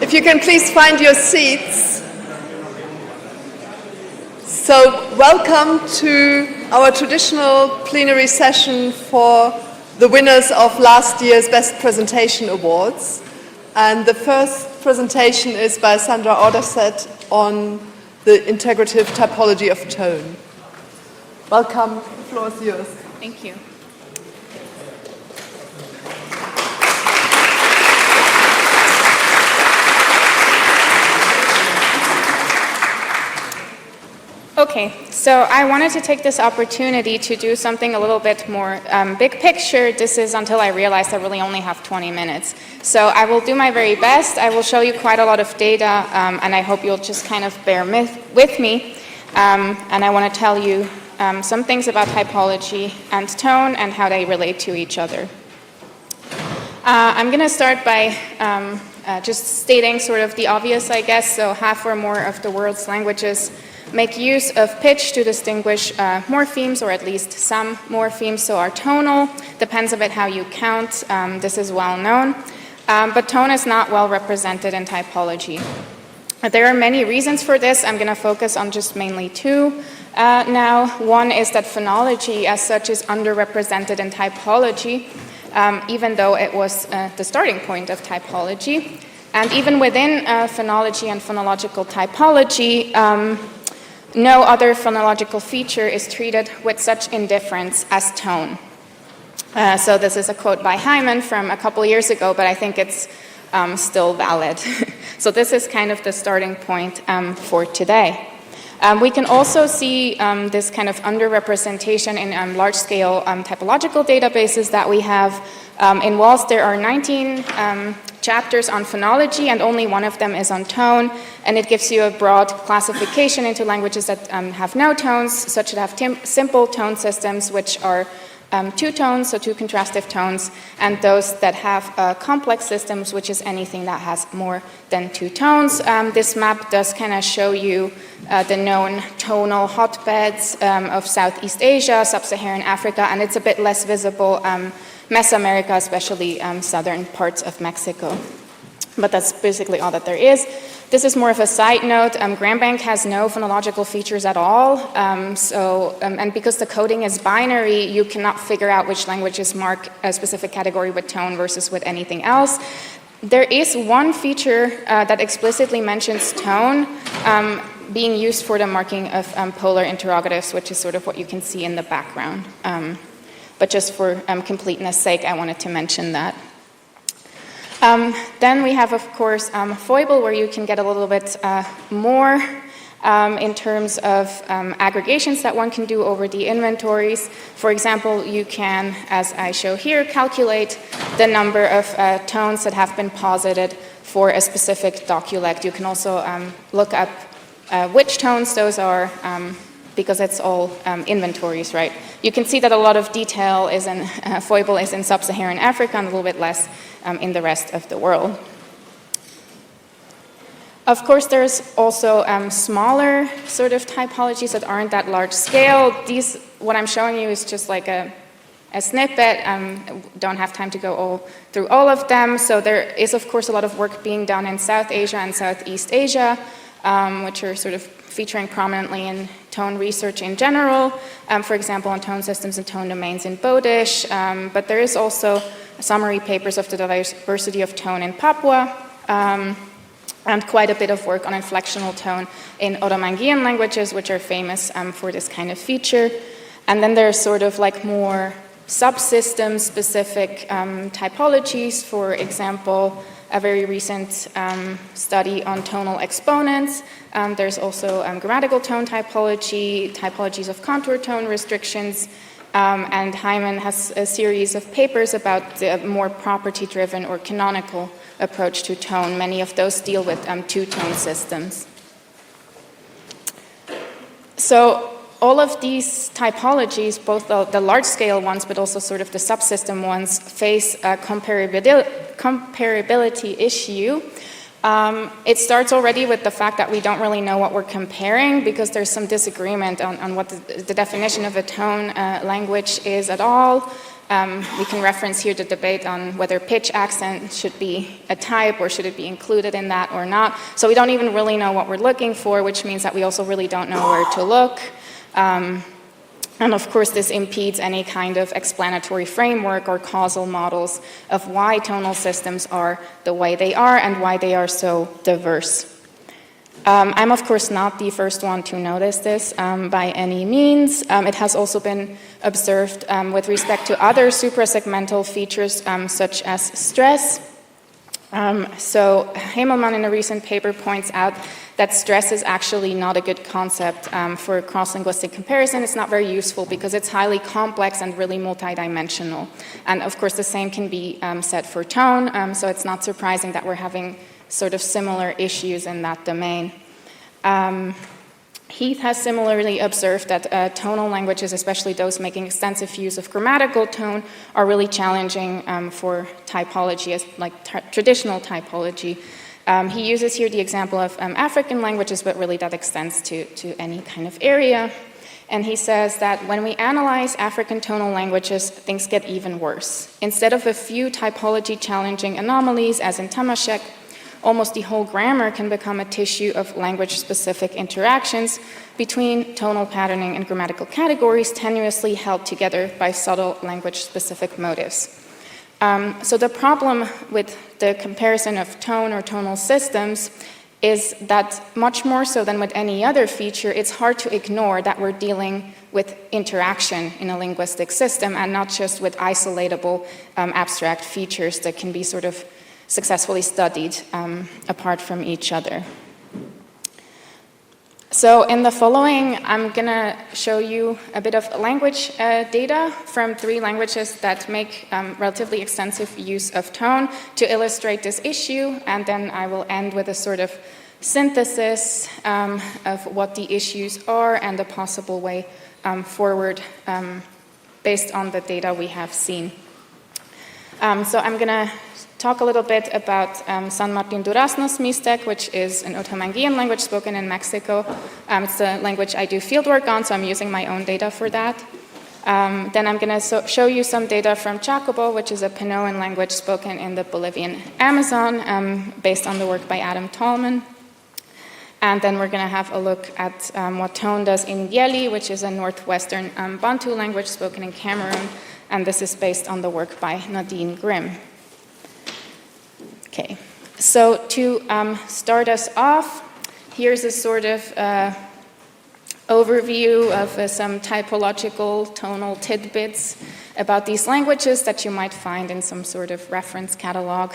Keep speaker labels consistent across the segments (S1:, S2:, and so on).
S1: If you can please find your seats. So, welcome to our traditional plenary session for the winners of last year's Best Presentation Awards. And the first presentation is by Sandra Auderset on the integrative typology of tone. Welcome, the floor is yours.
S2: Thank you. Okay, so I wanted to take this opportunity to do something a little bit more big picture. This is until I realized I really only have 20 minutes. So I will do my very best. I will show you quite a lot of data, and I hope you'll just kind of bear with me. And I want to tell you some things about typology and tone and how they relate to each other. I'm going to start by just stating sort of the obvious, I guess. So half or more of the world's languages make use of pitch to distinguish morphemes, or at least some morphemes. So are tonal, depends a bit how you count. This is well known. But tone is not well represented in typology. There are many reasons for this. I'm going to focus on just mainly two now. One is that phonology as such is underrepresented in typology, even though it was the starting point of typology. And even within phonology and phonological typology, no other phonological feature is treated with such indifference as tone. So this is a quote by Hyman from a couple years ago, but I think it's still valid. So this is kind of the starting point for today. We can also see this kind of underrepresentation in large-scale typological databases that we have. In WALS, there are 19 chapters on phonology, and only one of them is on tone, and it gives you a broad classification into languages that have no tones, such that have simple tone systems, which are two tones, so two contrastive tones, and those that have complex systems, which is anything that has more than two tones. This map does kind of show you the known tonal hotbeds of Southeast Asia, Sub-Saharan Africa, and it's a bit less visible Mesoamerica, especially southern parts of Mexico. But that's basically all that there is. This is more of a side note. GramBank has no phonological features at all. And because the coding is binary, you cannot figure out which languages mark a specific category with tone versus with anything else. There is one feature that explicitly mentions tone being used for the marking of polar interrogatives, which is sort of what you can see in the background. But just for completeness sake, I wanted to mention that. Then we have, of course, foible, where you can get a little bit more in terms of aggregations that one can do over the inventories. For example, you can, as I show here, calculate the number of tones that have been posited for a specific doculect. You can also look up which tones those are, because it's all inventories, right? You can see that a lot of detail is in foible is in Sub-Saharan Africa and a little bit less in the rest of the world. Of course, there's also smaller sort of typologies that aren't that large scale. What I'm showing you is just like a snippet. Don't have time to go through all of them. So there is, of course, a lot of work being done in South Asia and Southeast Asia, which are sort of featuring prominently in tone research in general, for example, on tone systems and tone domains in Bodish, but there is also summary papers of the diversity of tone in Papua, and quite a bit of work on inflectional tone in Oromanguean languages, which are famous for this kind of feature. And then there's sort of like more subsystem-specific typologies, for example, a very recent study on tonal exponents. There's also grammatical tone typology, typologies of contour tone restrictions, and Hyman has a series of papers about the more property-driven or canonical approach to tone. Many of those deal with two-tone systems. So all of these typologies, both the large-scale ones, but also sort of the subsystem ones, face a comparability issue. It starts already with the fact that we don't really know what we're comparing, because there's some disagreement on what the definition of a tone language is at all. We can reference here the debate on whether pitch accent should be a type or should it be included in that or not. So we don't even really know what we're looking for, which means that we also really don't know where to look. And of course, this impedes any kind of explanatory framework or causal models of why tonal systems are the way they are and why they are so diverse. I'm of course not the first one to notice this by any means. It has also been observed with respect to other suprasegmental features such as stress. So Hemelmann in a recent paper points out that stress is actually not a good concept for cross-linguistic comparison. It's not very useful because it's highly complex and really multidimensional. And of course the same can be said for tone, so it's not surprising that we're having sort of similar issues in that domain. Heath has similarly observed that tonal languages, especially those making extensive use of grammatical tone, are really challenging for typology, as like traditional typology. He uses here the example of African languages, but really that extends to any kind of area. And he says that when we analyze African tonal languages, things get even worse. Instead of a few typology challenging anomalies, as in Tamashek, almost the whole grammar can become a tissue of language-specific interactions between tonal patterning and grammatical categories tenuously held together by subtle language-specific motives. So the problem with the comparison of tone or tonal systems is that much more so than with any other feature, it's hard to ignore that we're dealing with interaction in a linguistic system and not just with isolatable abstract features that can be sort of successfully studied apart from each other. So in the following, I'm going to show you a bit of language data from 3 languages that make relatively extensive use of tone to illustrate this issue, and then I will end with a sort of synthesis of what the issues are and a possible way forward based on the data we have seen. So I'm going to talk a little bit about San Martin Durazno's Mixtec, which is an Otomanguean language spoken in Mexico. It's a language I do fieldwork on, so I'm using my own data for that. Then I'm going to show you some data from Chacobo, which is a Pinoan language spoken in the Bolivian Amazon, based on the work by Adam Tallman. And then we're going to have a look at what tone does in Yeli, which is a northwestern Bantu language spoken in Cameroon, and this is based on the work by Nadine Grimm. Okay, so to start us off, here's a sort of overview of some typological tonal tidbits about these languages that you might find in some sort of reference catalog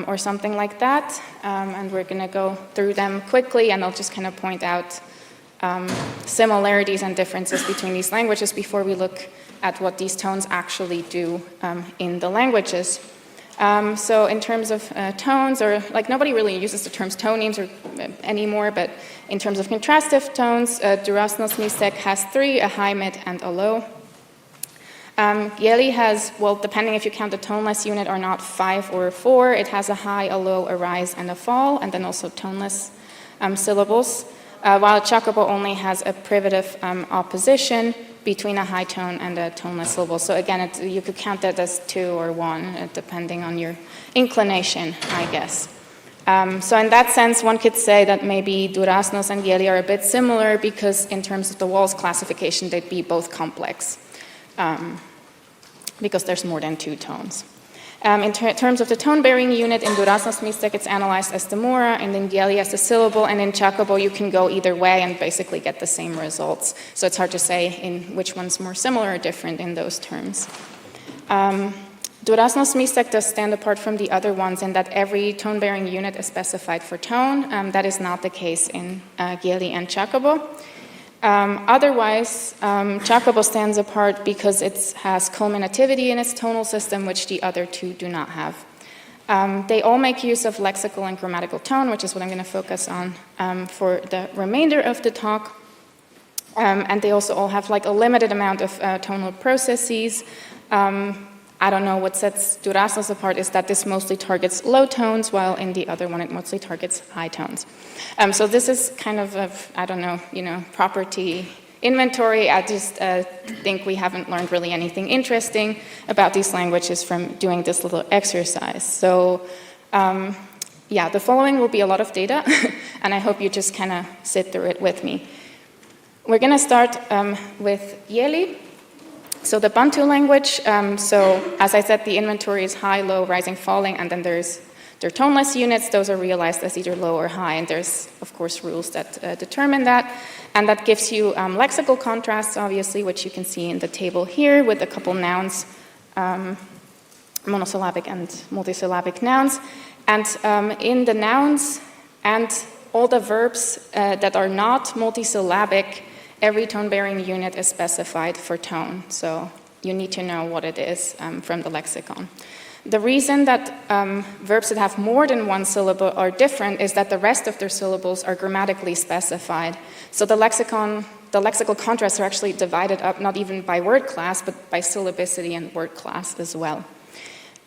S2: or something like that. And we're going to go through them quickly, and I'll just kind of point out similarities and differences between these languages before we look at what these tones actually do in the languages. So in terms of tones, or like nobody really uses the terms tonemes or anymore, but in terms of contrastive tones, Durazno's Mixtec has 3, a high, mid, and a low. Yeli has, well, depending if you count the toneless unit or not, 5 or 4. It has a high, a low, a rise, and a fall, and then also toneless syllables, while Chacobo only has a privative opposition between a high tone and a toneless syllable. So again, you could count that as 2 or 1, depending on your inclination, I guess. So in that sense, one could say that maybe Durazno's and Yeli are a bit similar because in terms of the Walls classification, they'd be both complex because there's more than 2 tones. In terms of the tone-bearing unit, in Durazno's Mixtec, it's analyzed as the mora, and in Yeli as the syllable, and in Chacobo, you can go either way and basically get the same results. So it's hard to say in which one's more similar or different in those terms. Durazno's Mixtec does stand apart from the other ones in that every tone-bearing unit is specified for tone. That is not the case in Yeli and Chacobo. Otherwise, Chacobo stands apart because it has culminativity in its tonal system, which the other 2 do not have. They all make use of lexical and grammatical tone, which is what I'm going to focus on for the remainder of the talk. And they also all have like a limited amount of tonal processes. I don't know, what sets Durazno's apart is that this mostly targets low tones, while in the other one it mostly targets high tones. So this is kind of I don't know, property inventory. I just think we haven't learned really anything interesting about these languages from doing this little exercise. So yeah, the following will be a lot of data, and I hope you just kind of sit through it with me. We're going to start with Yeli. So the Bantu language, so as I said, the inventory is high, low, rising, falling, and then there are toneless units. Those are realized as either low or high, and there's, of course, rules that determine that. And that gives you lexical contrasts, obviously, which you can see in the table here with a couple nouns, monosyllabic and multisyllabic nouns. And in the nouns and all the verbs that are not multisyllabic, every tone-bearing unit is specified for tone, so you need to know what it is from the lexicon. The reason that verbs that have more than one syllable are different is that the rest of their syllables are grammatically specified. So the lexical contrasts are actually divided up not even by word class, but by syllabicity and word class as well.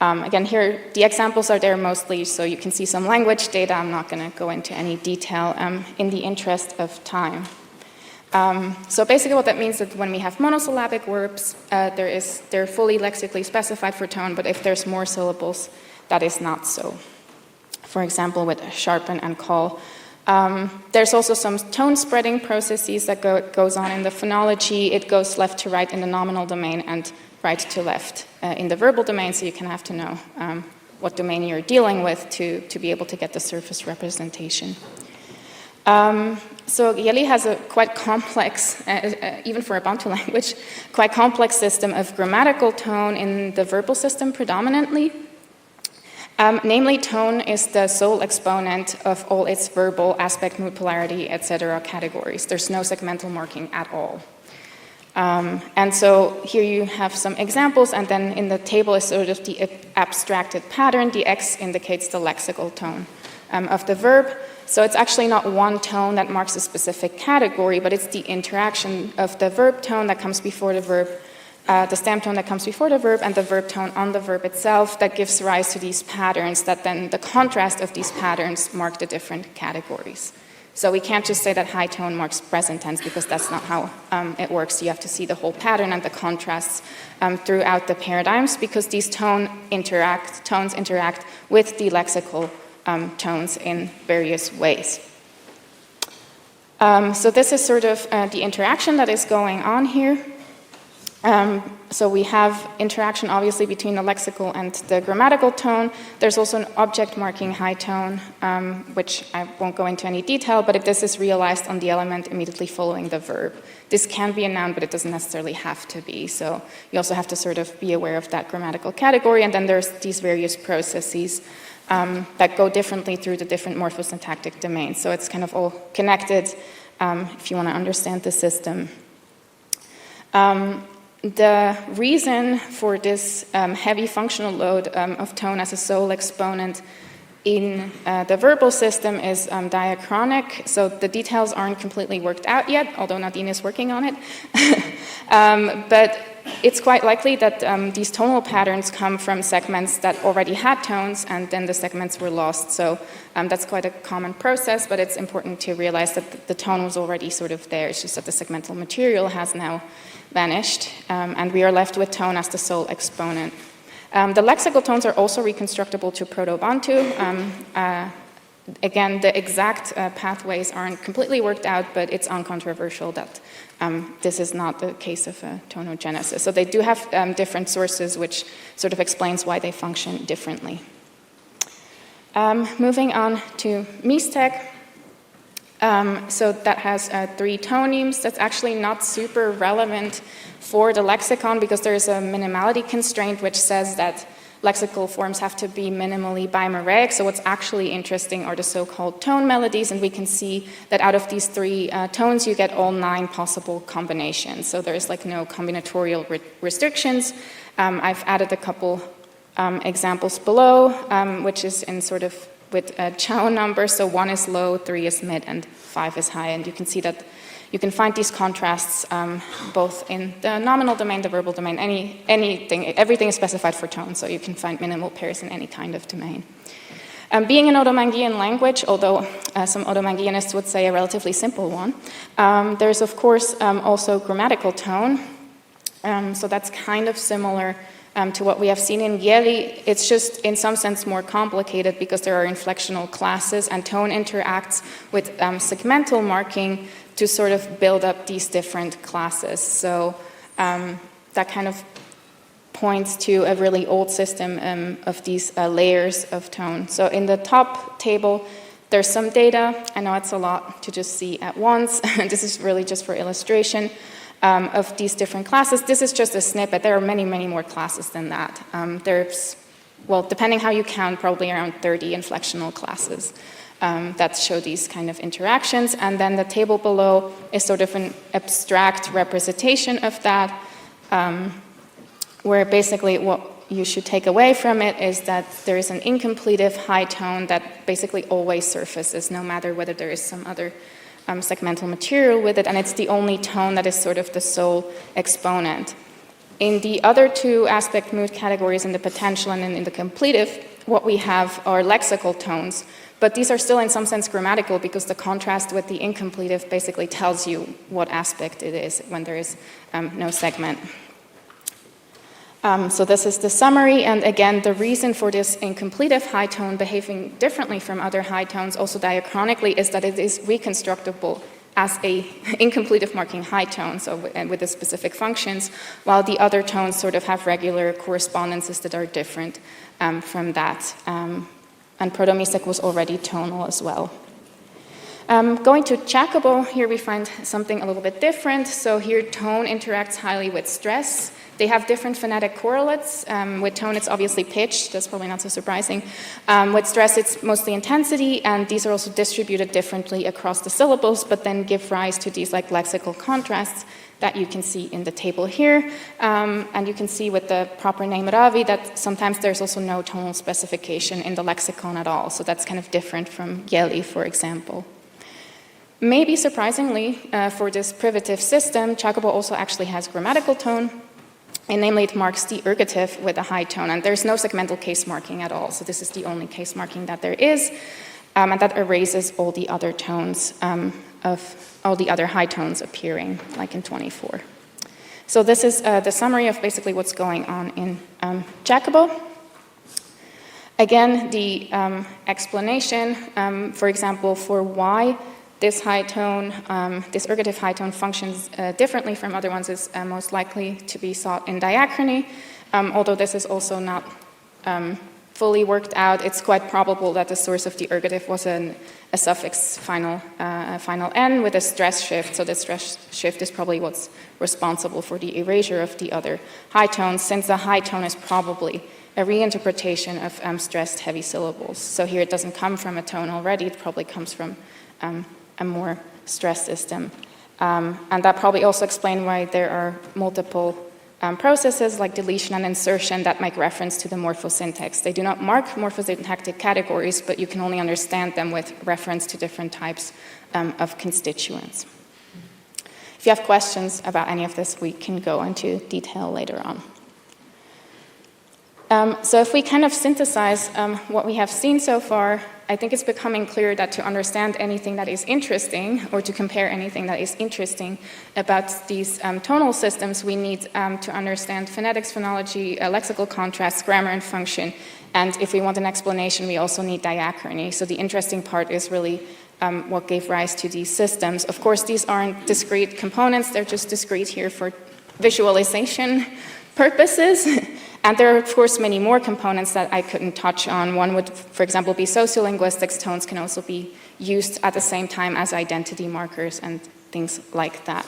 S2: Again, here, the examples are there mostly, so you can see some language data. I'm not going to go into any detail in the interest of time. So basically what that means is that when we have monosyllabic verbs, they're fully lexically specified for tone, but if there's more syllables, that is not so. For example, with sharpen and call. There's also some tone spreading processes that goes on in the phonology. It goes left to right in the nominal domain and right to left in the verbal domain, so you kind of have to know what domain you're dealing with to be able to get the surface representation. So Yeli has a quite complex, even for a Bantu language, quite complex system of grammatical tone in the verbal system predominantly. Namely, tone is the sole exponent of all its verbal, aspect, mood, polarity, etc. categories. There's no segmental marking at all. And so here you have some examples, and then in the table is sort of the abstracted pattern. The X indicates the lexical tone of the verb. So it's actually not one tone that marks a specific category, but it's the interaction of the verb tone that comes before the verb, the stem tone that comes before the verb, and the verb tone on the verb itself that gives rise to these patterns that then the contrast of these patterns mark the different categories. So we can't just say that high tone marks present tense because that's not how it works. You have to see the whole pattern and the contrasts throughout the paradigms because these tones interact with the lexical tones in various ways. So this is sort of the interaction that is going on here. So we have interaction obviously between the lexical and the grammatical tone. There's also an object marking high tone, which I won't go into any detail, but this is realized on the element immediately following the verb. This can be a noun, but it doesn't necessarily have to be. So you also have to sort of be aware of that grammatical category, and then there's these various processes that go differently through the different morphosyntactic domains. So it's kind of all connected if you want to understand the system. The reason for this heavy functional load of tone as a sole exponent in the verbal system is diachronic. So the details aren't completely worked out yet, although Nadine is working on it. But it's quite likely that these tonal patterns come from segments that already had tones and then the segments were lost. So that's quite a common process, but it's important to realize that the tone was already sort of there. It's just that the segmental material has now vanished, and we are left with tone as the sole exponent. The lexical tones are also reconstructible to Proto-Bantu. Again, the exact pathways aren't completely worked out, but it's uncontroversial that this is not the case of tonogenesis. So they do have different sources, which sort of explains why they function differently. Moving on to Mixtec. So that has 3 tonemes. That's actually not super relevant for the lexicon because there is a minimality constraint which says that lexical forms have to be minimally bimeraic. So what's actually interesting are the so-called tone melodies, and we can see that out of these 3 tones you get all 9 possible combinations. So there's like no combinatorial restrictions. I've added a couple examples below, which is in sort of with Chow numbers. So 1 is low, 3 is mid, and 5 is high. And you can see that you can find these contrasts both in the nominal domain, the verbal domain, everything is specified for tone, so you can find minimal pairs in any kind of domain. Being an Odomanguean language, although some Odomangueanists would say a relatively simple one, there's of course also grammatical tone. So that's kind of similar to what we have seen in Yeli. It's just in some sense more complicated because there are inflectional classes and tone interacts with segmental marking to sort of build up these different classes. So that kind of points to a really old system of these layers of tone. So in the top table, there's some data. I know it's a lot to just see at once. This is really just for illustration of these different classes. This is just a snippet. There are many, many more classes than that. There's, well, depending how you count, probably around 30 inflectional classes that show these kind of interactions. And then the table below is sort of an abstract representation of that, where basically what you should take away from it is that there is an incompletive high tone that basically always surfaces, no matter whether there is some other segmental material with it, and it's the only tone that is sort of the sole exponent. In the other two aspect mood categories, in the potential and in the completive, what we have are lexical tones, but these are still in some sense grammatical because the contrast with the incompletive basically tells you what aspect it is when there is no segment. So this is the summary, and again, the reason for this incompletive high tone behaving differently from other high tones, also diachronically, is that it is reconstructible as a incompletive marking high tone, so with the specific functions, while the other tones sort of have regular correspondences that are different from that. And Proto-Mesic was already tonal as well. Going to Jacobo, here we find something a little bit different. So here tone interacts highly with stress. They have different phonetic correlates. With tone, it's obviously pitch. That's probably not so surprising. With stress, it's mostly intensity, and these are also distributed differently across the syllables, but then give rise to these like lexical contrasts that you can see in the table here. And you can see with the proper name Ravi that sometimes there's also no tonal specification in the lexicon at all. So that's kind of different from Yeli, for example. Maybe surprisingly, for this privative system, Jacobo also actually has grammatical tone. And namely, it marks the ergative with a high tone, and there's no segmental case marking at all. So this is the only case marking that there is, and that erases all the other tones of all the other high tones appearing, like in 24. So this is the summary of basically what's going on in Jacobo. Again, the explanation, for example, for why this high tone, this ergative high tone functions differently from other ones is most likely to be sought in diachrony. Although this is also not fully worked out, it's quite probable that the source of the ergative was a suffix final N with a stress shift. So the stress shift is probably what's responsible for the erasure of the other high tones, since the high tone is probably a reinterpretation of stressed heavy syllables. So here it doesn't come from a tone already, it probably comes from a more stressed system. And that probably also explains why there are multiple processes like deletion and insertion that make reference to the morphosyntax. They do not mark morphosyntactic categories, but you can only understand them with reference to different types of constituents. If you have questions about any of this, we can go into detail later on. So if we kind of synthesize what we have seen so far, I think it's becoming clear that to understand anything that is interesting, or to compare anything that is interesting about these tonal systems, we need to understand phonetics, phonology, lexical contrasts, grammar and function. And if we want an explanation, we also need diachrony. So the interesting part is really what gave rise to these systems. Of course, these aren't discrete components. They're just discrete here for visualization purposes. And there are, of course, many more components that I couldn't touch on. One would, for example, be sociolinguistics. Tones can also be used at the same time as identity markers and things like that.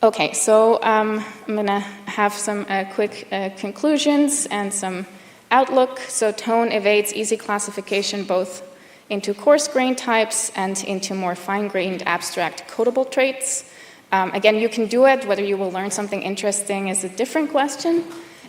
S2: Okay, so I'm going to have some quick conclusions and some outlook. So tone evades easy classification both into coarse-grained types and into more fine-grained abstract codable traits. Again, you can do it. Whether you will learn something interesting is a different question.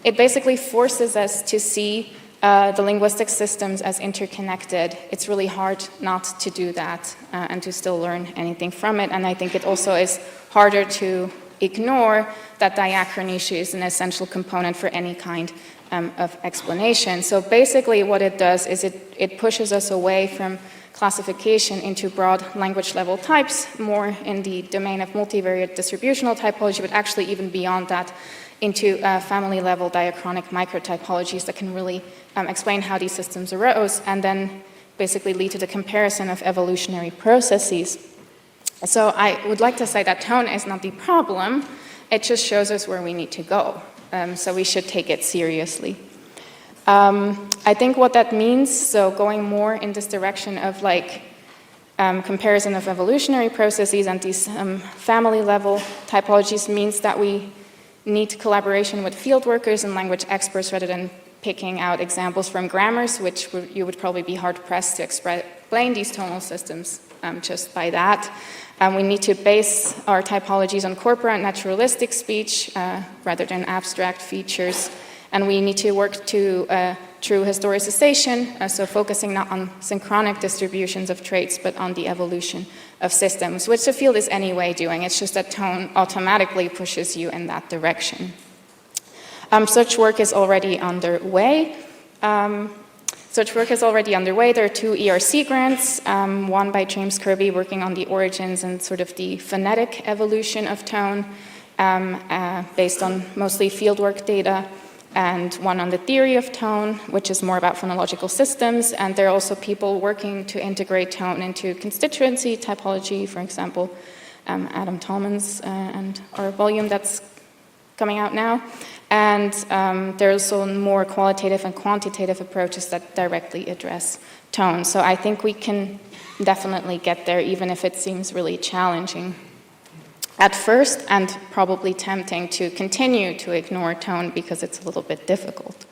S2: It basically forces us to see the linguistic systems as interconnected. It's really hard not to do that and to still learn anything from it. And I think it also is harder to ignore that diachrony is an essential component for any kind of explanation. So basically what it does is it pushes us away from classification into broad language level types, more in the domain of multivariate distributional typology, but actually even beyond that into family level diachronic microtypologies that can really explain how these systems arose and then basically lead to the comparison of evolutionary processes. So I would like to say that tone is not the problem, it just shows us where we need to go. So we should take it seriously. I think what that means, so going more in this direction of like comparison of evolutionary processes and these family level typologies means that we need collaboration with field workers and language experts rather than picking out examples from grammars, which you would probably be hard pressed to explain these tonal systems just by that. We need to base our typologies on corpora and naturalistic speech rather than abstract features. And we need to work to true historicization, so focusing not on synchronic distributions of traits, but on the evolution of systems, which the field is anyway doing. It's just that tone automatically pushes you in that direction. Such work is already underway. There are 2 ERC grants, one by James Kirby working on the origins and sort of the phonetic evolution of tone based on mostly fieldwork data, and one on the theory of tone, which is more about phonological systems. And there are also people working to integrate tone into constituency typology, for example, Adam Tallman's and our volume that's coming out now. And there are also more qualitative and quantitative approaches that directly address tone. So I think we can definitely get there, even if it seems really challenging at first, and probably tempting to continue to ignore tone because it's a little bit difficult.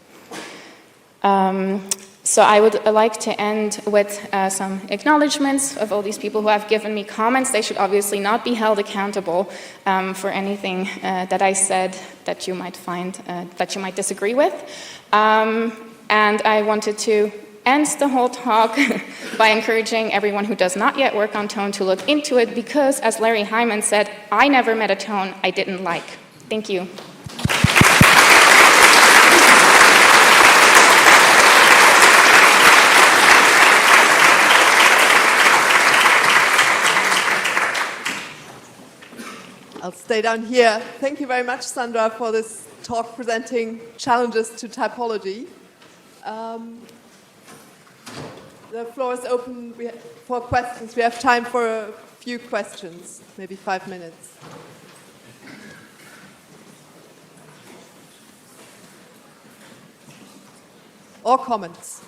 S2: So I would like to end with some acknowledgements of all these people who have given me comments. They should obviously not be held accountable for anything that I said that you might find, that you might disagree with. And I wanted to end the whole talk by encouraging everyone who does not yet work on tone to look into it, because, as Larry Hyman said, I never met a tone I didn't like. Thank you.
S1: I'll stay down here. Thank you very much, Sandra, for this talk presenting challenges to typology. The floor is open for questions. We have time for a few questions, maybe 5 minutes. Or comments.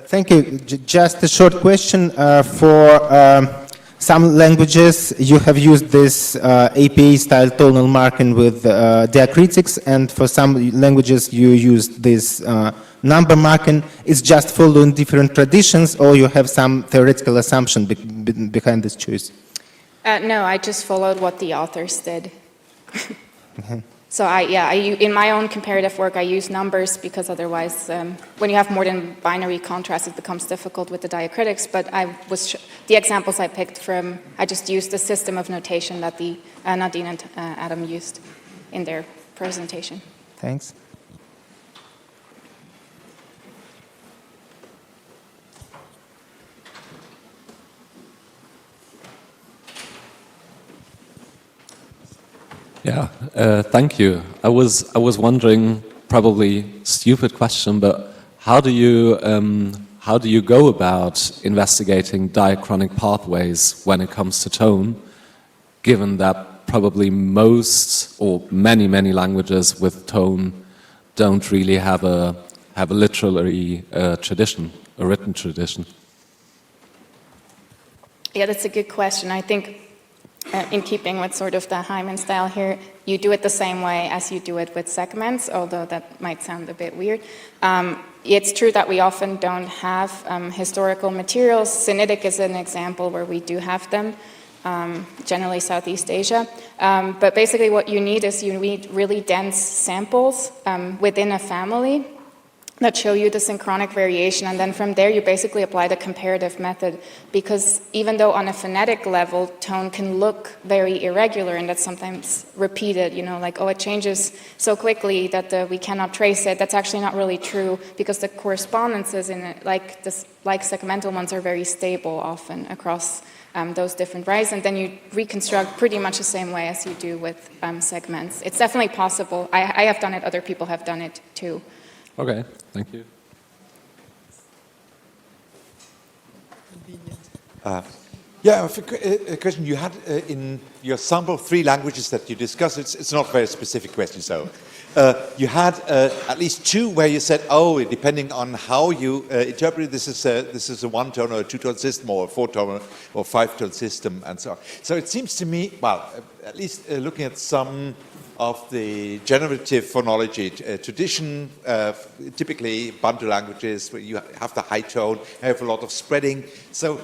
S3: Thank you. Just a short question. For some languages, you have used this APA-style tonal marking with diacritics, and for some languages, you used this number marking. It's just following different traditions, or you have some theoretical assumption behind this choice?
S2: No, I just followed what the authors did. So in my own comparative work, I use numbers because otherwise, when you have more than binary contrast, it becomes difficult with the diacritics. But the examples I picked from, I just used the system of notation that the Nadine and Adam used in their presentation.
S3: Thanks.
S4: Yeah, thank you. I was wondering, probably stupid question, but how do you go about investigating diachronic pathways when it comes to tone, given that probably most or many languages with tone don't really have a literary tradition, a written tradition?
S2: Yeah, that's a good question. I think in keeping with sort of the Hyman style here, you do it the same way as you do it with segments, although that might sound a bit weird. It's true that we often don't have historical materials. Sinitic is an example where we do have them, generally Southeast Asia. But basically what you need is you need really dense samples within a family that show you the synchronic variation, and then from there you basically apply the comparative method, because even though on a phonetic level tone can look very irregular and that's sometimes repeated, like, oh, it changes so quickly that we cannot trace it, that's actually not really true, because the correspondences in it, like segmental ones, are very stable often across those different varieties, and then you reconstruct pretty much the same way as you do with segments. It's definitely possible. I have done it, other people have done it too.
S4: Okay, thank you.
S5: Yeah, I have a question. You had in your sample of 3 languages that you discussed, it's not a very specific question, so you had at least 2 where you said, oh, depending on how you interpret this is a 1-tone or a 2-tone system or a 4-tone or 5-tone system and so on. So it seems to me, well, at least looking at some of the generative phonology tradition, typically Bantu languages where you have the high tone, have a lot of spreading. So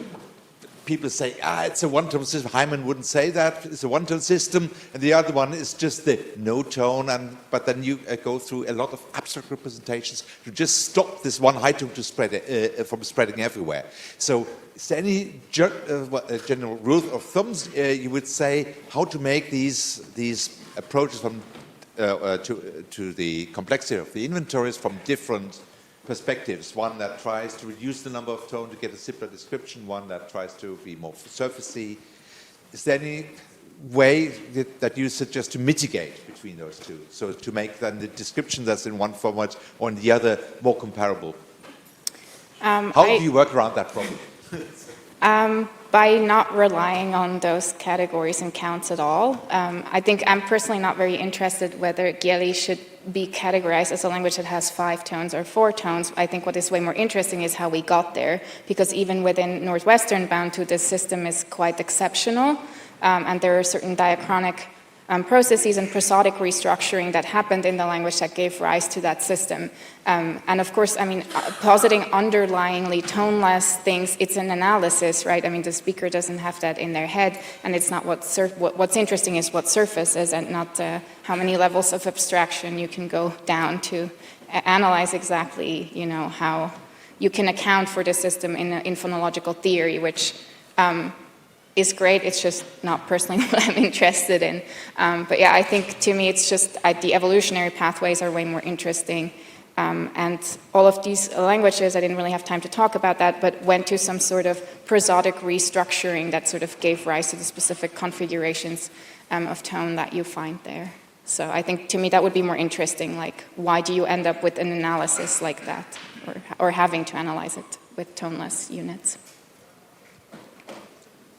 S5: people say, it's a 1-tone system. Hyman wouldn't say that. It's a 1-tone system. And the other one is just the no tone. But then you go through a lot of abstract representations to just stop this one high tone to spread from spreading everywhere. So is there any general rule of thumbs you would say how to make these approaches from to the complexity of the inventories from different perspectives? One that tries to reduce the number of tones to get a simpler description, one that tries to be more surfacey. Is there any way that you suggest to mitigate between those two, so to make then the description that's in one format or in the other more comparable? How do you work around that problem?
S2: By not relying on those categories and counts at all. I think I'm personally not very interested whether Gyeli should be categorized as a language that has 5 tones or 4 tones. I think what is way more interesting is how we got there, because even within Northwestern Bantu, this system is quite exceptional, and there are certain diachronic processes and prosodic restructuring that happened in the language that gave rise to that system. And of course, I mean, positing underlyingly toneless things, it's an analysis, right? I mean, the speaker doesn't have that in their head, and it's not what's interesting is what surfaces and not how many levels of abstraction you can go down to analyze exactly, how you can account for the system in phonological theory, which is great. It's just not personally what I'm interested in. But yeah, I think to me it's just the evolutionary pathways are way more interesting. And all of these languages, I didn't really have time to talk about that, but went to some sort of prosodic restructuring that sort of gave rise to the specific configurations of tone that you find there. So I think to me that would be more interesting, like why do you end up with an analysis like that, or having to analyze it with toneless units.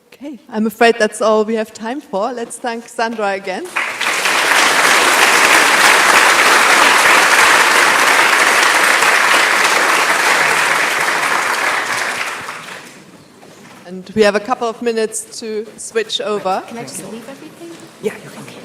S1: Okay, I'm afraid that's all we have time for. Let's thank Sandra again. And we have a couple of minutes to switch over.
S2: Can I just leave everything?
S1: Yeah.
S2: Okay.